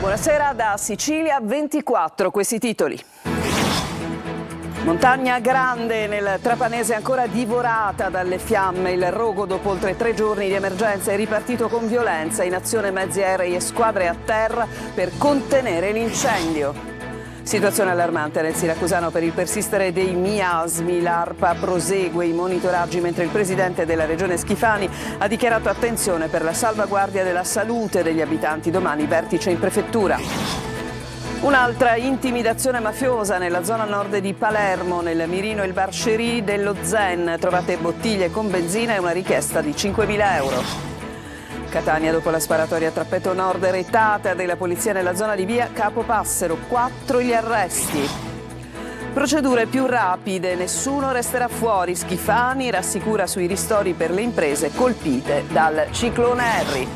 Buonasera da Sicilia 24, questi titoli. Montagna Grande nel Trapanese ancora divorata dalle fiamme. Il rogo, dopo oltre 3 giorni di emergenza, è ripartito con violenza. In azione mezzi aerei e squadre a terra per contenere l'incendio. Situazione allarmante nel siracusano per il persistere dei miasmi. L'ARPA prosegue i monitoraggi mentre il presidente della regione Schifani ha dichiarato attenzione per la salvaguardia della salute degli abitanti. Domani vertice in prefettura. Un'altra intimidazione mafiosa nella zona nord di Palermo. Nel mirino il bar Cherie dello Zen. Trovate bottiglie con benzina e una richiesta di 5.000 euro. Catania, dopo la sparatoria a Trappeto Nord, retata della polizia nella zona di via Capopassero. 4 gli arresti. Procedure più rapide, nessuno resterà fuori. Schifani rassicura sui ristori per le imprese colpite dal ciclone Harry.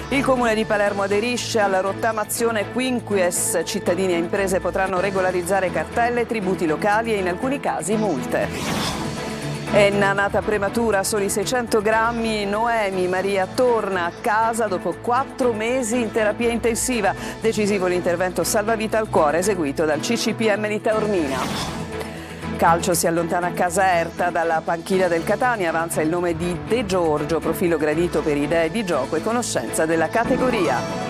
Il Comune di Palermo aderisce alla rottamazione Quinquies. Cittadini e imprese potranno regolarizzare cartelle, tributi locali e in alcuni casi multe. Enna, nata prematura, soli 600 grammi. Noemi Maria torna a casa dopo 4 mesi in terapia intensiva. Decisivo l'intervento salvavita al cuore eseguito dal CCPM di Taormina. Calcio, si allontana Caserta dalla panchina del Catania, avanza il nome di De Giorgio, profilo gradito per idee di gioco e conoscenza della categoria.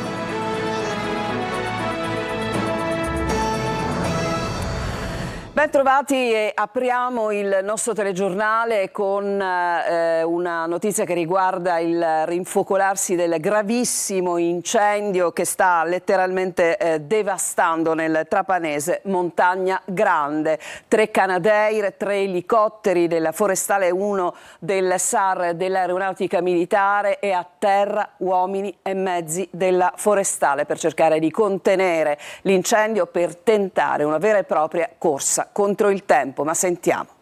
Ben trovati e apriamo il nostro telegiornale con una notizia che riguarda il rinfocolarsi del gravissimo incendio che sta letteralmente devastando nel Trapanese Montagna Grande. 3 Canadair, 3 elicotteri della Forestale, 1 del SAR dell'Aeronautica Militare e a terra uomini e mezzi della Forestale per cercare di contenere l'incendio, per tentare una vera e propria corsa contro il tempo, ma sentiamo.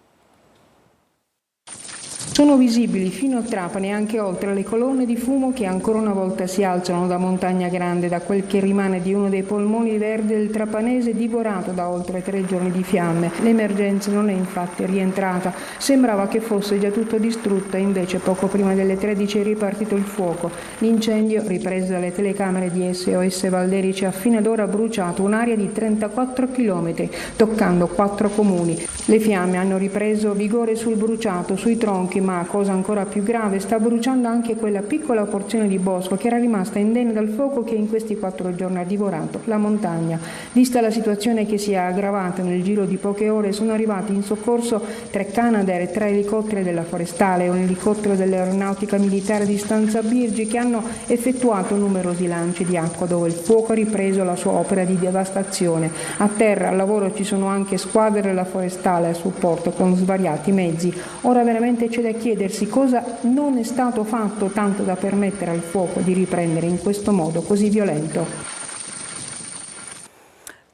Sono visibili fino a Trapani e anche oltre le colonne di fumo che ancora una volta si alzano da Montagna Grande, da quel che rimane di uno dei polmoni verdi del Trapanese divorato da oltre 3 giorni di fiamme. L'emergenza non è infatti rientrata, sembrava che fosse già tutto distrutto e invece poco prima delle 13 è ripartito il fuoco. L'incendio, ripreso dalle telecamere di SOS Valderice, ha fino ad ora bruciato un'area di 34 km, toccando 4 comuni. Le fiamme hanno ripreso vigore sul bruciato, sui tronchi, ma cosa ancora più grave, sta bruciando anche quella piccola porzione di bosco che era rimasta indenne dal fuoco che in questi 4 giorni ha divorato la montagna. Vista la situazione che si è aggravata nel giro di poche ore, sono arrivati in soccorso 3 Canadair e 3 elicotteri della Forestale e un elicottero dell'Aeronautica Militare di Stanza Birgi che hanno effettuato numerosi lanci di acqua dove il fuoco ha ripreso la sua opera di devastazione. A terra al lavoro ci sono anche squadre della Forestale a supporto con svariati mezzi. Ora veramente c'è da chiedersi cosa non è stato fatto tanto da permettere al fuoco di riprendere in questo modo così violento.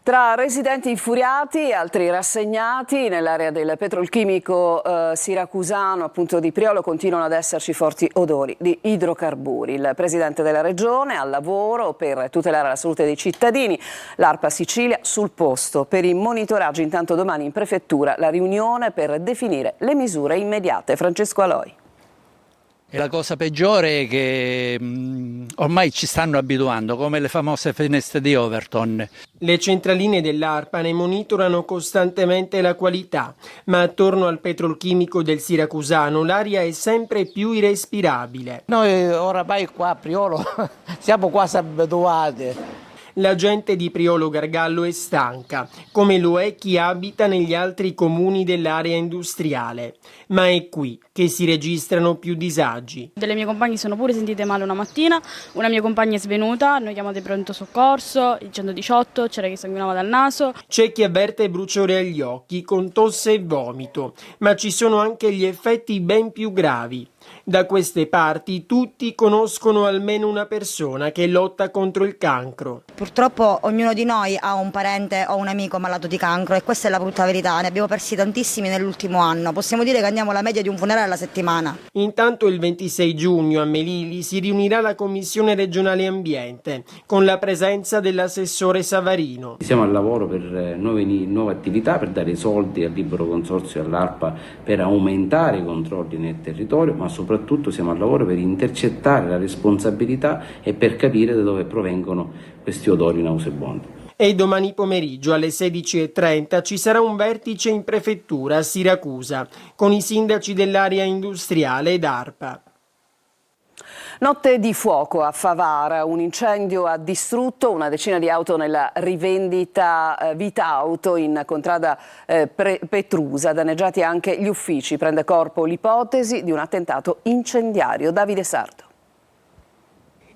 Tra residenti infuriati e altri rassegnati, nell'area del petrolchimico siracusano, appunto di Priolo, continuano ad esserci forti odori di idrocarburi. Il presidente della regione al lavoro per tutelare la salute dei cittadini, l'ARPA Sicilia sul posto per i monitoraggi. Intanto domani in prefettura la riunione per definire le misure immediate. Francesco Aloi. E la cosa peggiore è che ormai ci stanno abituando, come le famose finestre di Overton. Le centraline dell'ARPA ne monitorano costantemente la qualità, ma attorno al petrolchimico del siracusano l'aria è sempre più irrespirabile. Noi oramai qua a Priolo siamo quasi abituati. La gente di Priolo Gargallo è stanca, come lo è chi abita negli altri comuni dell'area industriale. Ma è qui che si registrano più disagi. Delle mie compagne sono pure sentite male una mattina, una mia compagna è svenuta, hanno chiamato il pronto soccorso, il 118, c'era chi sanguinava dal naso. C'è chi avverte bruciore agli occhi con tosse e vomito, ma ci sono anche gli effetti ben più gravi. Da queste parti tutti conoscono almeno una persona che lotta contro il cancro. Purtroppo ognuno di noi ha un parente o un amico malato di cancro e questa è la brutta verità, ne abbiamo persi tantissimi nell'ultimo anno, possiamo dire che andiamo alla media di un funerale alla settimana. Intanto il 26 giugno a Melilli si riunirà la Commissione regionale ambiente con la presenza dell'assessore Savarino. Siamo al lavoro per nuove attività, per dare soldi al libero consorzio e all'ARPA per aumentare i controlli nel territorio, ma soprattutto siamo al lavoro per intercettare la responsabilità e per capire da dove provengono questi odori nauseabondi. E domani pomeriggio alle 16:30 ci sarà un vertice in prefettura a Siracusa con i sindaci dell'area industriale ed ARPA. Notte di fuoco a Favara, un incendio ha distrutto una decina di auto nella rivendita Vita Auto in contrada Petrusa, danneggiati anche gli uffici. Prende corpo l'ipotesi di un attentato incendiario. Davide Sardo.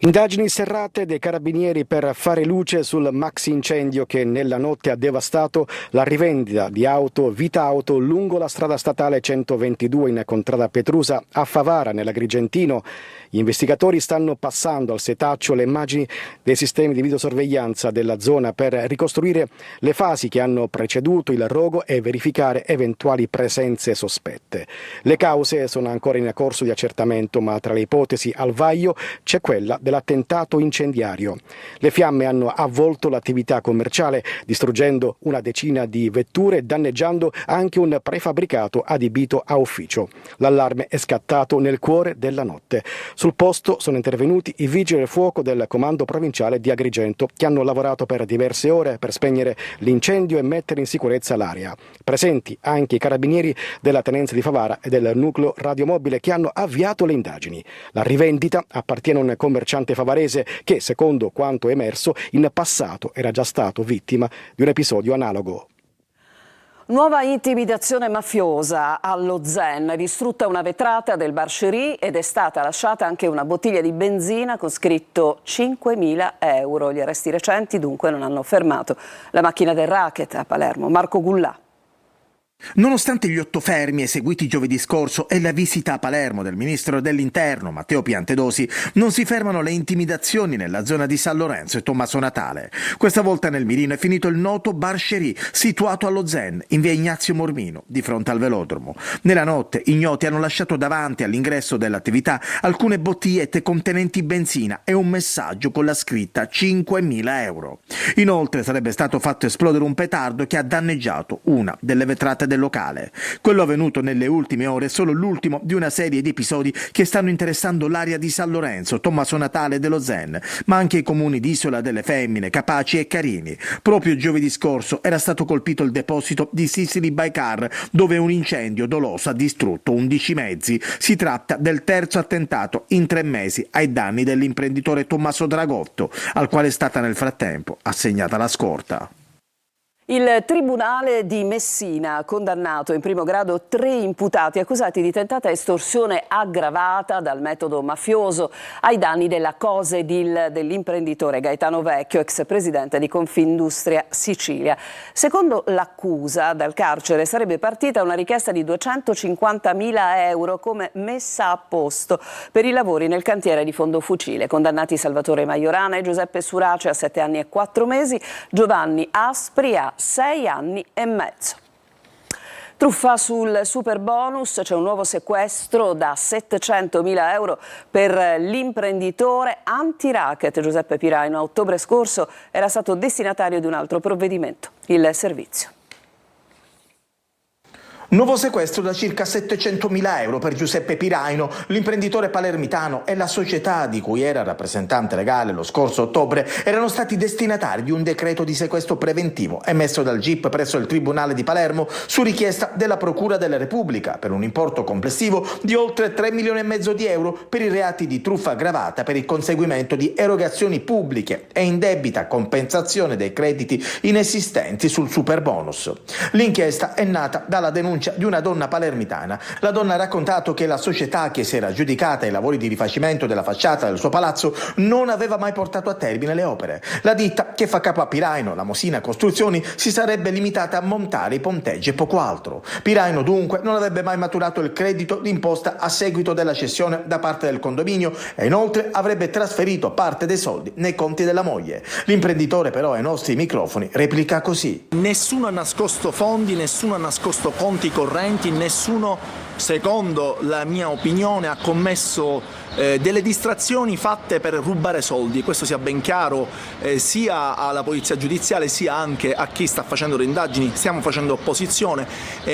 Indagini serrate dei carabinieri per fare luce sul maxi incendio che nella notte ha devastato la rivendita di auto Vita Auto lungo la strada statale 122 in contrada Petrusa a Favara nell'Agrigentino. Gli investigatori stanno passando al setaccio le immagini dei sistemi di videosorveglianza della zona per ricostruire le fasi che hanno preceduto il rogo e verificare eventuali presenze sospette. Le cause sono ancora in corso di accertamento, ma tra le ipotesi al vaglio c'è quella dell'attentato incendiario. Le fiamme hanno avvolto l'attività commerciale, distruggendo una decina di vetture e danneggiando anche un prefabbricato adibito a ufficio. L'allarme è scattato nel cuore della notte. Sul posto sono intervenuti i vigili del fuoco del comando provinciale di Agrigento, che hanno lavorato per diverse ore per spegnere l'incendio e mettere in sicurezza l'area. Presenti anche i carabinieri della tenenza di Favara e del nucleo radiomobile che hanno avviato le indagini. La rivendita appartiene a un commerciante favarese che, secondo quanto emerso, in passato era già stato vittima di un episodio analogo. Nuova intimidazione mafiosa allo Zen, distrutta una vetrata del Bar Cherie ed è stata lasciata anche una bottiglia di benzina con scritto 5.000 euro. Gli arresti recenti dunque non hanno fermato la macchina del racket a Palermo. Marco Gullà. Nonostante gli 8 fermi eseguiti giovedì scorso e la visita a Palermo del ministro dell'Interno Matteo Piantedosi, non si fermano le intimidazioni nella zona di San Lorenzo e Tommaso Natale. Questa volta nel mirino è finito il noto Bar Cherie, situato allo Zen, in via Ignazio Mormino, di fronte al velodromo. Nella notte ignoti hanno lasciato davanti all'ingresso dell'attività alcune bottigliette contenenti benzina e un messaggio con la scritta 5.000 euro. Inoltre sarebbe stato fatto esplodere un petardo che ha danneggiato una delle vetrate del locale. Quello avvenuto nelle ultime ore è solo l'ultimo di una serie di episodi che stanno interessando l'area di San Lorenzo, Tommaso Natale e dello Zen, ma anche i comuni di Isola delle Femmine, Capaci e Carini. Proprio giovedì scorso era stato colpito il deposito di Sicily by Car, dove un incendio doloso ha distrutto 11 mezzi. Si tratta del terzo attentato in 3 mesi ai danni dell'imprenditore Tommaso Dragotto, al quale è stata nel frattempo assegnata la scorta. Il Tribunale di Messina ha condannato in primo grado 3 imputati accusati di tentata estorsione aggravata dal metodo mafioso ai danni della Cosedil dell'imprenditore Gaetano Vecchio, ex presidente di Confindustria Sicilia. Secondo l'accusa, dal carcere sarebbe partita una richiesta di 250.000 euro come messa a posto per i lavori nel cantiere di Fondo Fucile. Condannati Salvatore Maiorana e Giuseppe Surace a 7 anni e 4 mesi, Giovanni Aspri a 6 anni e mezzo. Truffa sul super bonus, c'è un nuovo sequestro da 700.000 euro per l'imprenditore anti-racket Giuseppe Piraino. A ottobre scorso era stato destinatario di un altro provvedimento, il servizio. Nuovo sequestro da circa 700.000 euro per Giuseppe Piraino, l'imprenditore palermitano e la società di cui era rappresentante legale lo scorso ottobre erano stati destinatari di un decreto di sequestro preventivo emesso dal GIP presso il Tribunale di Palermo su richiesta della Procura della Repubblica per un importo complessivo di oltre 3,5 milioni di euro per i reati di truffa aggravata per il conseguimento di erogazioni pubbliche e indebita compensazione dei crediti inesistenti sul superbonus. L'inchiesta è nata dalla denuncia di una donna palermitana. La donna ha raccontato che la società che si era aggiudicata i lavori di rifacimento della facciata del suo palazzo non aveva mai portato a termine le opere. La ditta, che fa capo a Piraino, la Mosina Costruzioni, si sarebbe limitata a montare i ponteggi e poco altro. Piraino dunque non avrebbe mai maturato il credito d'imposta a seguito della cessione da parte del condominio e inoltre avrebbe trasferito parte dei soldi nei conti della moglie. L'imprenditore però ai nostri microfoni replica così: nessuno ha nascosto fondi, nessuno ha nascosto conti correnti, nessuno secondo la mia opinione, ha commesso delle distrazioni fatte per rubare soldi. Questo sia ben chiaro sia alla polizia giudiziaria sia anche a chi sta facendo le indagini. Stiamo facendo opposizione,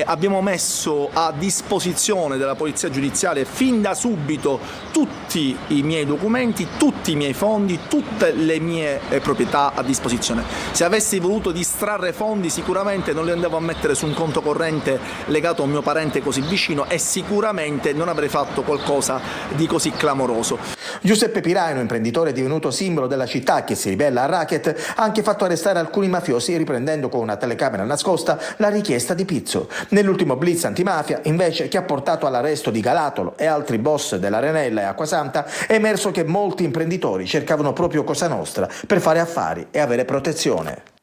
abbiamo messo a disposizione della polizia giudiziaria fin da subito tutti i miei documenti, tutti i miei fondi, tutte le mie proprietà a disposizione. Se avessi voluto distrarre fondi sicuramente non li andavo a mettere su un conto corrente legato a un mio parente così vicino, e sicuramente non avrei fatto qualcosa di così clamoroso. Giuseppe Piraino, imprenditore divenuto simbolo della città che si ribella al racket, ha anche fatto arrestare alcuni mafiosi riprendendo con una telecamera nascosta la richiesta di pizzo. Nell'ultimo blitz antimafia, invece, che ha portato all'arresto di Galatolo e altri boss dell'Arenella e Acquasanta, è emerso che molti imprenditori cercavano proprio Cosa Nostra per fare affari e avere protezione.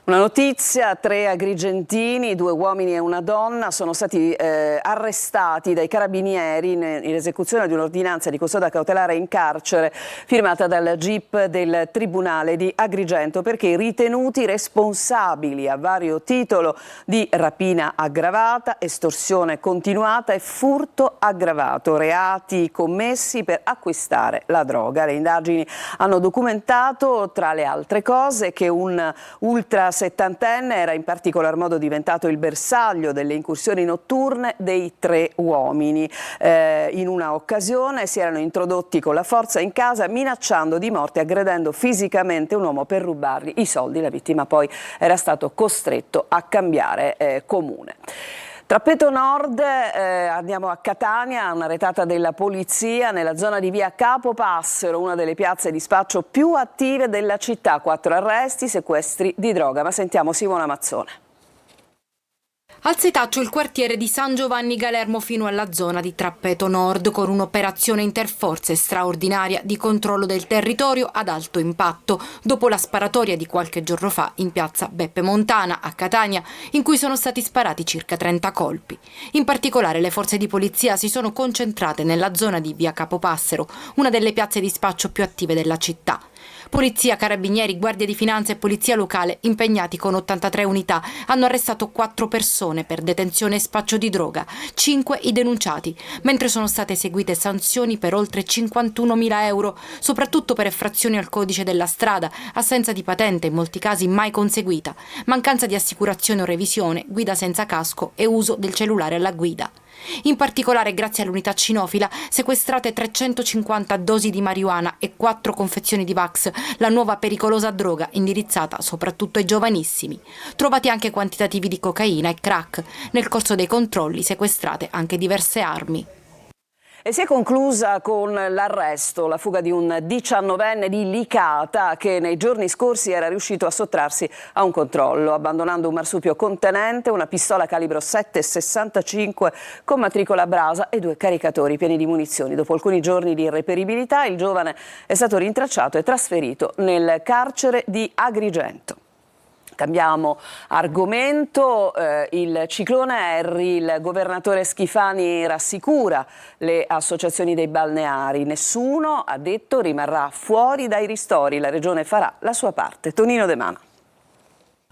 Una notizia: 3 agrigentini, 2 uomini e una donna, sono stati arrestati dai carabinieri in esecuzione di un'ordinanza di custodia cautelare in carcere firmata dal GIP del Tribunale di Agrigento, perché ritenuti responsabili a vario titolo di rapina aggravata, estorsione continuata e furto aggravato, reati commessi per acquistare la droga. Le indagini hanno documentato, tra le altre cose, che un ultra settantenne era in particolar modo diventato il bersaglio delle incursioni notturne dei 3 uomini. In una occasione si erano introdotti con la forza in casa, minacciando di morte e aggredendo fisicamente un uomo per rubargli i soldi. La vittima poi era stato costretto a cambiare comune. Trappeto Nord, andiamo a Catania, una retata della polizia nella zona di via Capo Passero, una delle piazze di spaccio più attive della città. 4 arresti, sequestri di droga. Ma sentiamo Simona Mazzone. Al setaccio il quartiere di San Giovanni Galermo fino alla zona di Trappeto Nord, con un'operazione interforze straordinaria di controllo del territorio ad alto impatto, dopo la sparatoria di qualche giorno fa in piazza Beppe Montana a Catania, in cui sono stati sparati circa 30 colpi. In particolare le forze di polizia si sono concentrate nella zona di via Capopassero, una delle piazze di spaccio più attive della città. Polizia, carabinieri, guardia di finanza e polizia locale, impegnati con 83 unità, hanno arrestato 4 persone per detenzione e spaccio di droga, 5 i denunciati, mentre sono state eseguite sanzioni per oltre 51.000 euro, soprattutto per effrazioni al codice della strada, assenza di patente in molti casi mai conseguita, mancanza di assicurazione o revisione, guida senza casco e uso del cellulare alla guida. In particolare, grazie all'unità cinofila, sequestrate 350 dosi di marijuana e 4 confezioni di Vax, la nuova pericolosa droga indirizzata soprattutto ai giovanissimi. Trovati anche quantitativi di cocaina e crack. Nel corso dei controlli sequestrate anche diverse armi. E si è conclusa con l'arresto, la fuga di un 19enne di Licata che nei giorni scorsi era riuscito a sottrarsi a un controllo, abbandonando un marsupio contenente, una pistola calibro 7,65 con matricola a brasa e 2 caricatori pieni di munizioni. Dopo alcuni giorni di irreperibilità, il giovane è stato rintracciato e trasferito nel carcere di Agrigento. Cambiamo argomento, il ciclone Harry, il governatore Schifani rassicura le associazioni dei balneari, nessuno, ha detto, rimarrà fuori dai ristori, la regione farà la sua parte. Tonino De Mano.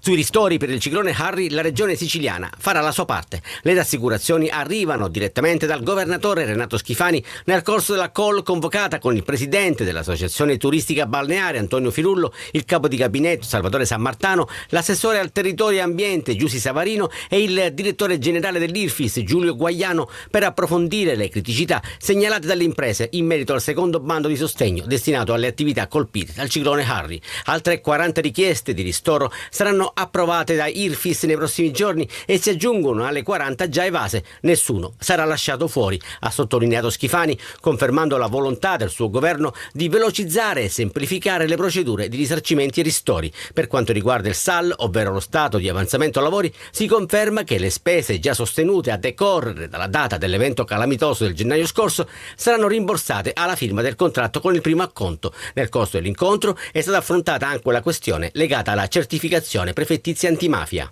Sui ristori per il ciclone Harry la regione siciliana farà la sua parte. Le rassicurazioni arrivano direttamente dal governatore Renato Schifani nel corso della call convocata con il presidente dell'Associazione Turistica Balneare Antonio Firullo, il capo di gabinetto Salvatore Sammartano, l'assessore al territorio e ambiente Giussi Savarino e il direttore generale dell'IRFIS Giulio Guagliano per approfondire le criticità segnalate dalle imprese in merito al secondo bando di sostegno destinato alle attività colpite dal ciclone Harry. Altre 40 richieste di ristoro saranno approvate da IRFIS nei prossimi giorni e si aggiungono alle 40 già evase. Nessuno sarà lasciato fuori, ha sottolineato Schifani, confermando la volontà del suo governo di velocizzare e semplificare le procedure di risarcimenti e ristori. Per quanto riguarda il SAL, ovvero lo stato di avanzamento lavori, si conferma che le spese già sostenute a decorrere dalla data dell'evento calamitoso del gennaio scorso saranno rimborsate alla firma del contratto con il primo acconto. Nel corso dell'incontro è stata affrontata anche la questione legata alla certificazione prefettizia antimafia.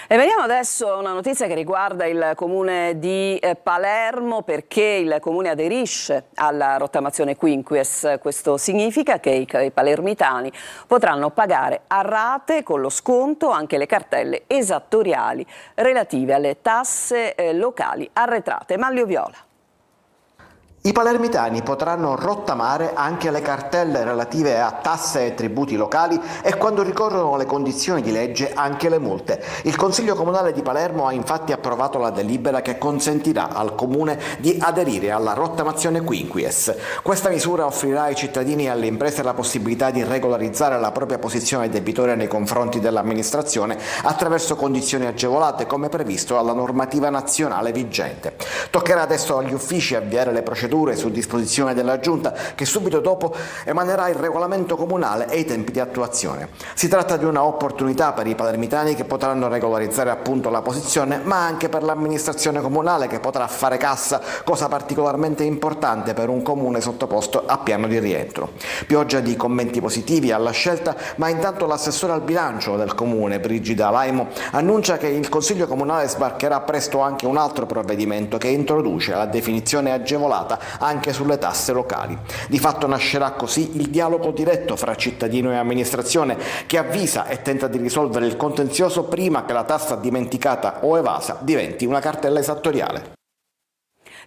E veniamo adesso a una notizia che riguarda il comune di Palermo, perché il comune aderisce alla rottamazione quinquies. Questo significa che i palermitani potranno pagare a rate con lo sconto anche le cartelle esattoriali relative alle tasse locali arretrate. Manlio Viola. I palermitani potranno rottamare anche le cartelle relative a tasse e tributi locali e, quando ricorrono le condizioni di legge, anche le multe. Il Consiglio Comunale di Palermo ha infatti approvato la delibera che consentirà al Comune di aderire alla rottamazione quinquies. Questa misura offrirà ai cittadini e alle imprese la possibilità di regolarizzare la propria posizione debitoria nei confronti dell'amministrazione attraverso condizioni agevolate, come previsto dalla normativa nazionale vigente. Toccherà adesso agli uffici avviare le procedure su disposizione della Giunta, che subito dopo emanerà il regolamento comunale e i tempi di attuazione. Si tratta di una opportunità per i palermitani, che potranno regolarizzare appunto la posizione, ma anche per l'amministrazione comunale, che potrà fare cassa, cosa particolarmente importante per un comune sottoposto a piano di rientro. Pioggia di commenti positivi alla scelta, ma intanto l'assessore al bilancio del comune, Brigida Laimo, annuncia che il Consiglio Comunale sbarcherà presto anche un altro provvedimento che introduce la definizione agevolata anche sulle tasse locali. Di fatto nascerà così il dialogo diretto fra cittadino e amministrazione, che avvisa e tenta di risolvere il contenzioso prima che la tassa dimenticata o evasa diventi una cartella esattoriale.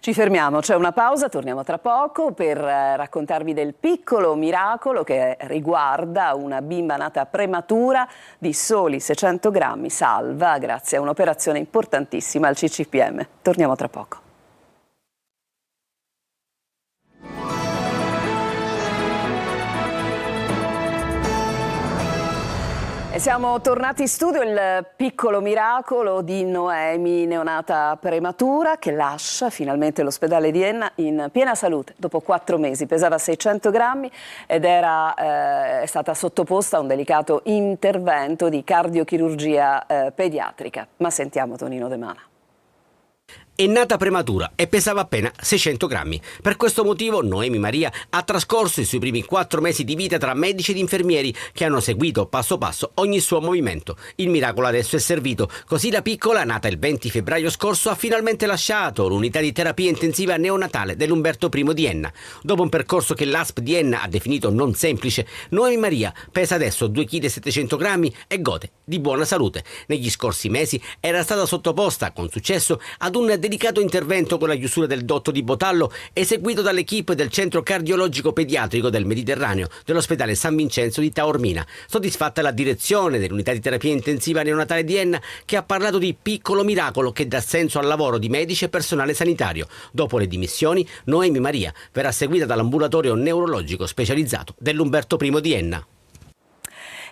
Ci fermiamo, c'è una pausa, torniamo tra poco per raccontarvi del piccolo miracolo che riguarda una bimba nata prematura di soli 600 grammi, salva grazie a un'operazione importantissima al CCPM. Torniamo tra poco. E siamo tornati in studio, il piccolo miracolo di Noemi, neonata prematura, che lascia finalmente l'ospedale di Enna in piena salute dopo 4 mesi. Pesava 600 grammi ed è stata sottoposta a un delicato intervento di cardiochirurgia pediatrica. Ma sentiamo Tonino De Mana. È nata prematura e pesava appena 600 grammi. Per questo motivo Noemi Maria ha trascorso i suoi primi 4 mesi di vita tra medici ed infermieri che hanno seguito passo passo ogni suo movimento. Il miracolo adesso è servito, così la piccola, nata il 20 febbraio scorso, ha finalmente lasciato l'unità di terapia intensiva neonatale dell'Umberto I di Enna. Dopo un percorso che l'ASP di Enna ha definito non semplice, Noemi Maria pesa adesso 2,7 kg e gode di buona salute. Negli scorsi mesi era stata sottoposta con successo ad un delicato intervento con la chiusura del dotto di Botallo, eseguito dall'equipe del Centro Cardiologico Pediatrico del Mediterraneo dell'ospedale San Vincenzo di Taormina. Soddisfatta la direzione dell'unità di terapia intensiva neonatale di Enna, che ha parlato di piccolo miracolo che dà senso al lavoro di medici e personale sanitario. Dopo le dimissioni, Noemi Maria verrà seguita dall'ambulatorio neurologico specializzato dell'Umberto I di Enna.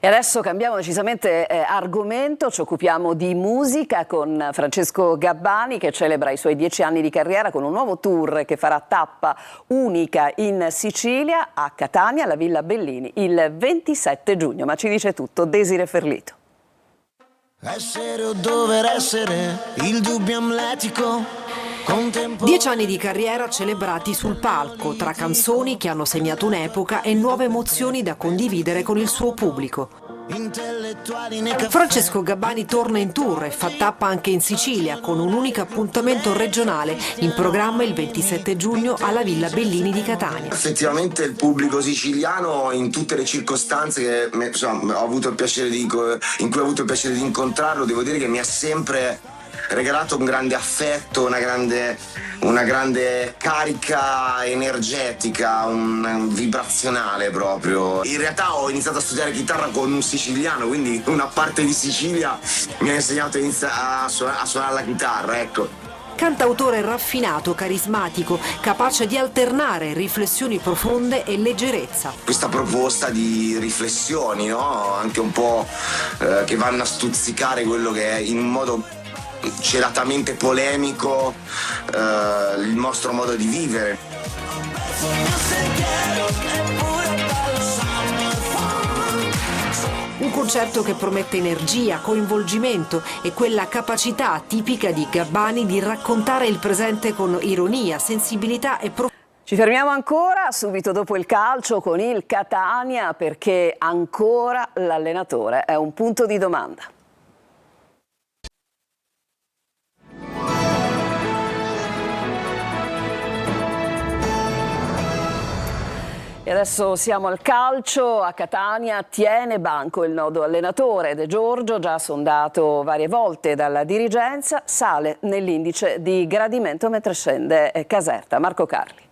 E adesso cambiamo decisamente argomento, ci occupiamo di musica con Francesco Gabbani, che celebra i suoi 10 anni di carriera con un nuovo tour che farà tappa unica in Sicilia, a Catania, alla Villa Bellini, il 27 giugno. Ma ci dice tutto Desire Ferlito. Essere o dover essere, il dubbio amletico. 10 anni di carriera celebrati sul palco, tra canzoni che hanno segnato un'epoca e nuove emozioni da condividere con il suo pubblico. Francesco Gabbani torna in tour e fa tappa anche in Sicilia, con un unico appuntamento regionale in programma il 27 giugno alla Villa Bellini di Catania. Effettivamente il pubblico siciliano, in tutte le circostanze che ho avuto il piacere in cui ho avuto il piacere di incontrarlo, devo dire che mi ha sempre regalato un grande affetto, una grande carica energetica, un vibrazionale proprio. In realtà ho iniziato a studiare chitarra con un siciliano, quindi una parte di Sicilia mi ha insegnato a suonare la chitarra, ecco. Cantautore raffinato, carismatico, capace di alternare riflessioni profonde e leggerezza. Questa proposta di riflessioni, no? Anche un po' che vanno a stuzzicare quello che è, in un modo celatamente polemico, il nostro modo di vivere. Un concerto che promette energia, coinvolgimento e quella capacità tipica di Gabbani di raccontare il presente con ironia, sensibilità e profondità. Ci fermiamo ancora subito dopo il calcio con il Catania, perché ancora l'allenatore è un punto di domanda. E adesso siamo al calcio. A Catania tiene banco il nodo allenatore. De Giorgio, già sondato varie volte dalla dirigenza, sale nell'indice di gradimento mentre scende Caserta. Marco Carli.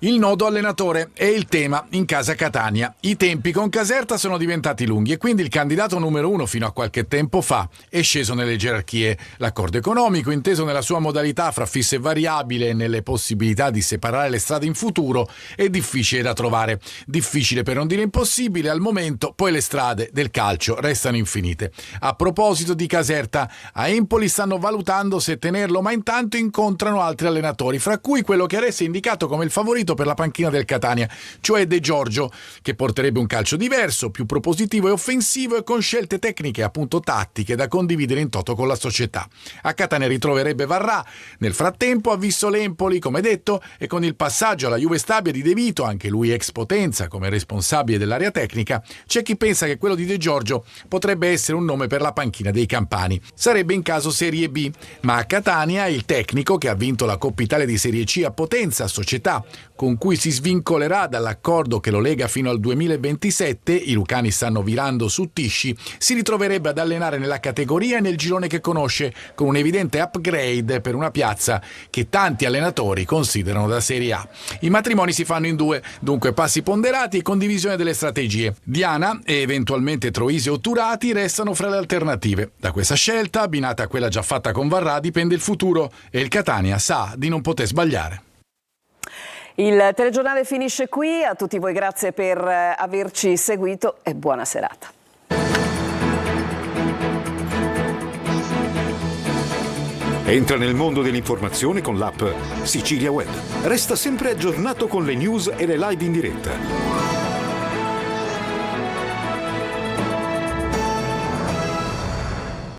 Il nodo allenatore è il tema in casa Catania. I tempi con Caserta sono diventati lunghi e quindi il candidato numero 1 fino a qualche tempo fa è sceso nelle gerarchie. L'accordo economico, inteso nella sua modalità fra fisso e variabile e nelle possibilità di separare le strade in futuro, è difficile da trovare. Difficile per non dire impossibile al momento, poi le strade del calcio restano infinite. A proposito di Caserta, a Empoli stanno valutando se tenerlo, ma intanto incontrano altri allenatori, fra cui quello che adesso è indicato come il favorito per la panchina del Catania, cioè De Giorgio, che porterebbe un calcio diverso, più propositivo e offensivo e con scelte tecniche, appunto tattiche, da condividere in toto con la società. A Catania ritroverebbe Varrà. Nel frattempo ha visto l'Empoli, come detto, e con il passaggio alla Juve Stabia di De Vito, anche lui ex Potenza come responsabile dell'area tecnica, c'è chi pensa che quello di De Giorgio potrebbe essere un nome per la panchina dei campani. Sarebbe in caso Serie B, ma a Catania il tecnico che ha vinto la Coppa Italia di Serie C a Potenza, società con cui si svincolerà dall'accordo che lo lega fino al 2027, i lucani stanno virando su Tisci, si ritroverebbe ad allenare nella categoria e nel girone che conosce, con un evidente upgrade per una piazza che tanti allenatori considerano da Serie A. I matrimoni si fanno in due, dunque passi ponderati e condivisione delle strategie. Diana e eventualmente Troisi o Turati restano fra le alternative. Da questa scelta, abbinata a quella già fatta con Varrà, dipende il futuro e il Catania sa di non poter sbagliare. Il telegiornale finisce qui, a tutti voi grazie per averci seguito e buona serata. Entra nel mondo dell'informazione con l'app Sicilia Web. Resta sempre aggiornato con le news e le live in diretta.